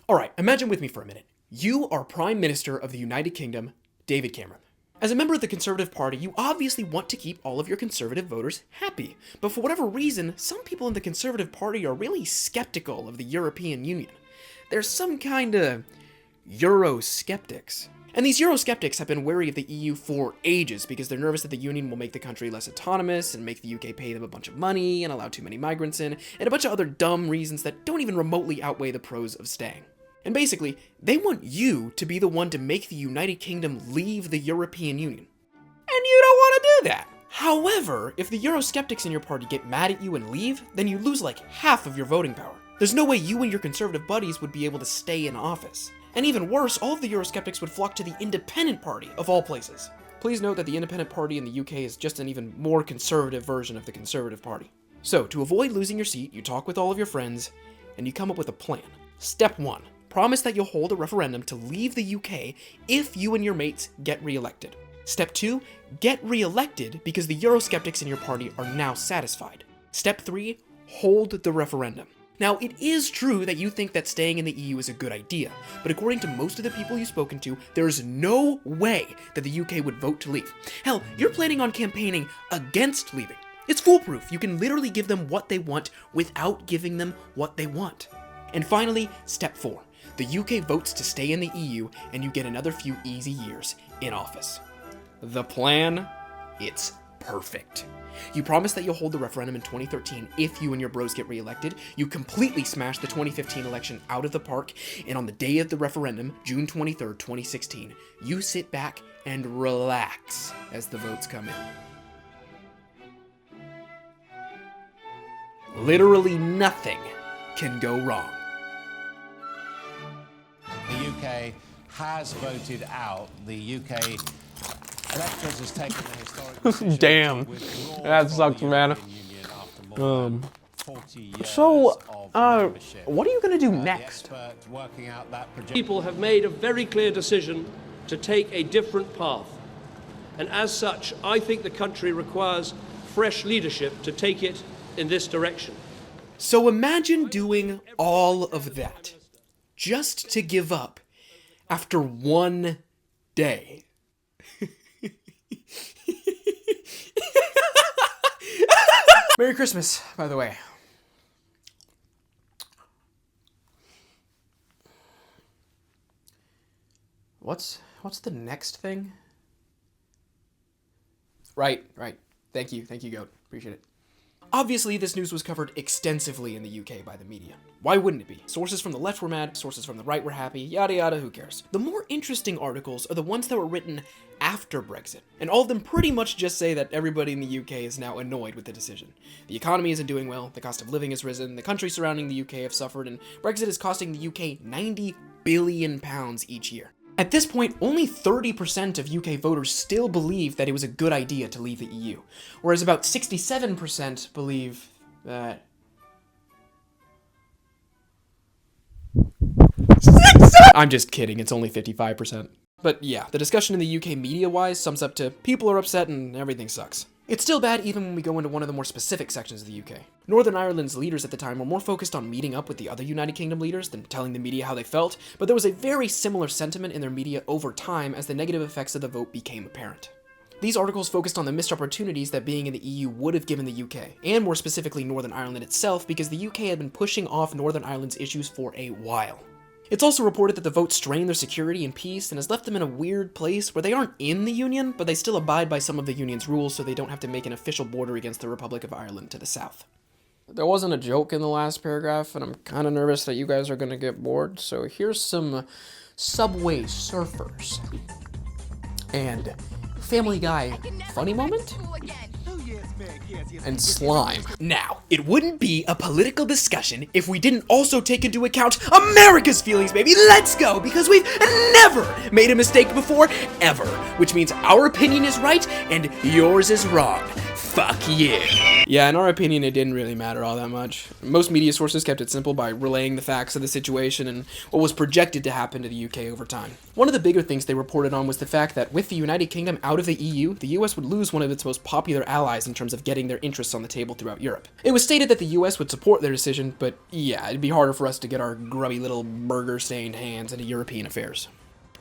Alright, imagine with me for a minute. You are Prime Minister of the United Kingdom, David Cameron. As a member of the Conservative Party, you obviously want to keep all of your Conservative voters happy. But for whatever reason, some people in the Conservative Party are really skeptical of the European Union. There's some kind of Eurosceptics. And these Eurosceptics have been wary of the EU for ages because they're nervous that the Union will make the country less autonomous and make the UK pay them a bunch of money and allow too many migrants in, and a bunch of other dumb reasons that don't even remotely outweigh the pros of staying. And basically, they want you to be the one to make the United Kingdom leave the European Union. And you don't want to do that! However, if the Eurosceptics in your party get mad at you and leave, then you lose like half of your voting power. There's no way you and your Conservative buddies would be able to stay in office. And even worse, all of the Eurosceptics would flock to the Independent Party, of all places. Please note that the Independent Party in the UK is just an even more conservative version of the Conservative Party. So, to avoid losing your seat, you talk with all of your friends, and you come up with a plan. Step 1. Promise that you'll hold a referendum to leave the UK if you and your mates get re-elected. Step 2. Get re-elected because the Eurosceptics in your party are now satisfied. Step 3. Hold the referendum. Now, it is true that you think that staying in the EU is a good idea, but according to most of the people you've spoken to, there's no way that the UK would vote to leave. Hell, you're planning on campaigning against leaving. It's foolproof. You can literally give them what they want without giving them what they want. And finally, step 4. The UK votes to stay in the EU, and you get another few easy years in office. The plan? It's perfect. You promise that you'll hold the referendum in 2013 if you and your bros get re-elected. You completely smash the 2015 election out of the park, and on the day of the referendum, June 23rd, 2016, you sit back and relax as the votes come in. Literally nothing can go wrong. The UK has voted out. The UK electors has taken the historic decision. Damn, to withdraw that from sucks, the man. European Union after more than 40 years So, of membership. what are you gonna do The next? expert working out that People have made a very clear decision to take a different path. And as such, I think the country requires fresh leadership to take it in this direction. So imagine doing all of that just to give up after one day. Merry Christmas, by the way. What's the next thing? Right. Thank you, Goat. Appreciate it. Obviously, this news was covered extensively in the UK by the media. Why wouldn't it be? Sources from the left were mad, sources from the right were happy, yada yada, who cares? The more interesting articles are the ones that were written after Brexit, and all of them pretty much just say that everybody in the UK is now annoyed with the decision. The economy isn't doing well, the cost of living has risen, the countries surrounding the UK have suffered, and Brexit is costing the UK £90 billion each year. At this point, only 30% of UK voters still believe that it was a good idea to leave the EU, whereas about 67% believe that... I'm just kidding, it's only 55%. But yeah, the discussion in the UK media-wise sums up to people are upset and everything sucks. It's still bad even when we go into one of the more specific sections of the UK. Northern Ireland's leaders at the time were more focused on meeting up with the other United Kingdom leaders than telling the media how they felt, but there was a very similar sentiment in their media over time as the negative effects of the vote became apparent. These articles focused on the missed opportunities that being in the EU would have given the UK, and more specifically Northern Ireland itself, because the UK had been pushing off Northern Ireland's issues for a while. It's also reported that the vote strained their security and peace and has left them in a weird place where they aren't in the Union, but they still abide by some of the Union's rules so they don't have to make an official border against the Republic of Ireland to the south. There wasn't a joke in the last paragraph, and I'm kind of nervous that you guys are going to get bored, so here's some Subway Surfers. And Family Guy funny moment? And slime. Now, it wouldn't be a political discussion if we didn't also take into account America's feelings, baby. Let's go, because we've never made a mistake before, ever. Which means our opinion is right and yours is wrong. fuck you. Yeah, in our opinion, it didn't really matter all that much. Most media sources kept it simple by relaying the facts of the situation and what was projected to happen to the UK over time. One of the bigger things they reported on was the fact that with the United Kingdom out of the EU, the US would lose one of its most popular allies in terms of getting their interests on the table throughout Europe. It was stated that the US would support their decision, but yeah, it'd be harder for us to get our grubby little burger-stained hands into European affairs.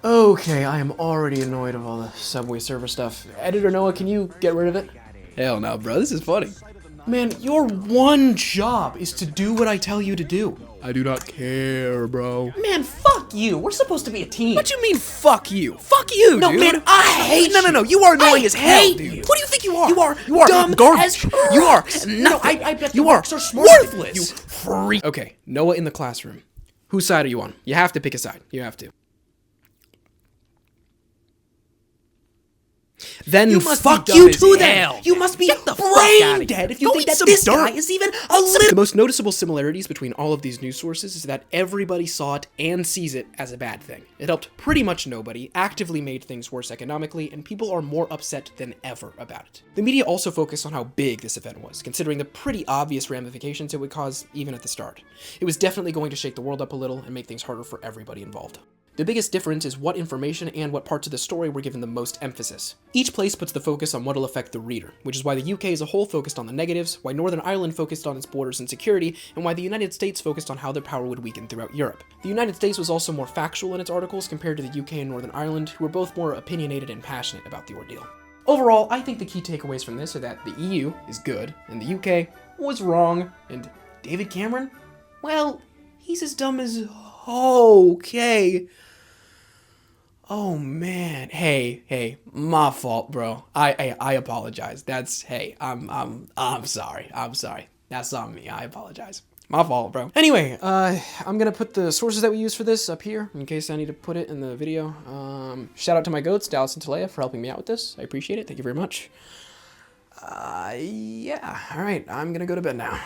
Okay, I am already annoyed of all the Subway server stuff. Editor Noah, can you get rid of it? Hell no, bro, this is funny. Man, your one job is to do what I tell you to do. I do not care, bro. Man, fuck you. We're supposed to be a team. What do you mean, fuck you? Fuck you, dude. No, man, I hate you. No, you are annoying as hell, dude. What do you think you are? You are dumb garbage. You are nothing. No, I bet you are worthless. You freak. Okay, Noah in the classroom. Whose side are you on? You have to pick a side. You have to. Then fuck you too then! You must be brain dead if you think that this guy is even a little— The most noticeable similarities between all of these news sources is that everybody saw it and sees it as a bad thing. It helped pretty much nobody, actively made things worse economically, and people are more upset than ever about it. The media also focused on how big this event was, considering the pretty obvious ramifications it would cause even at the start. It was definitely going to shake the world up a little and make things harder for everybody involved. The biggest difference is what information and what parts of the story were given the most emphasis. Each place puts the focus on what will affect the reader, which is why the UK as a whole focused on the negatives, why Northern Ireland focused on its borders and security, and why the United States focused on how their power would weaken throughout Europe. The United States was also more factual in its articles compared to the UK and Northern Ireland, who were both more opinionated and passionate about the ordeal. Overall, I think the key takeaways from this are that the EU is good, and the UK was wrong, and David Cameron? Well, he's as dumb as okay. Oh man, hey, my fault, bro. I apologize. I'm sorry. That's on me. I apologize. My fault, bro. Anyway, I'm gonna put the sources that we use for this up here in case I need to put it in the video. Shout out to my goats, Dallas and Tulaya, for helping me out with this. I appreciate it. Thank you very much. Yeah. All right. I'm gonna go to bed now.